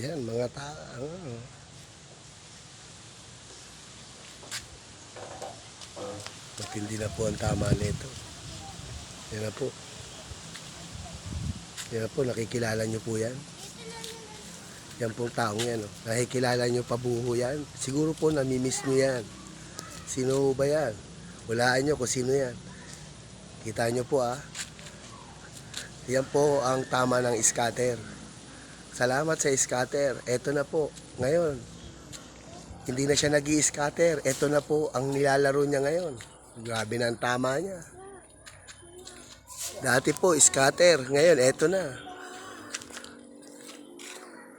Yan, mga tao. Matindi na po ang tama nito. Yan na po. Yan na po, nakikilala nyo po yan. Yan pong taong yan. Oh. Nakikilala nyo pa buho yan. Siguro po namimiss nyo yan. Sino ba yan? Walaan nyo kung sino yan. Kita nyo po ah. Yan po ang tama ng scatter. Salamat sa scatter. Eto na po. Ngayon, hindi na siya nag-i-scatter. Eto na po ang nilalaro niya ngayon. Grabe na ang tama niya. Dati po, scatter. Ngayon, eto na.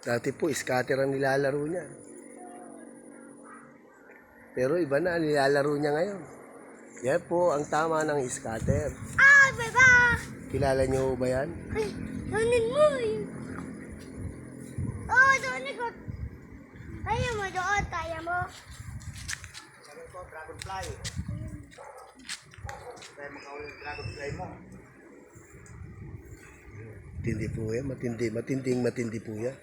Dati po, scatter ang nilalaro niya. Pero iba na, nilalaro niya ngayon. Yan po ang tama ng scatter. Ah, baba! Kilala niyo ba yan? Ay, donin mo eh. Oh, donin ko. Kaya mo doon, kaya mo. Sabi ko, dragonfly. Kaya makaulit dragonfly mo. Matindi po yan. Matinding po yan.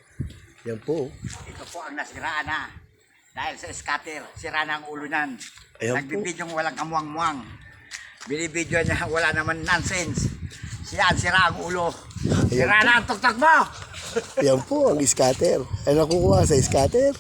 Yan po. Ito po ang nasiraan na. Dahil sa scatter, sira na ang ulo niyan. Ayan po. Nagbibidyong walang kamuang-muang. Binibidyo niya, wala naman nonsense. Siya, sira ang ulo. Sira na ang tuktok mo! Yan po ang scatter. Ay nakukuha sa scatter.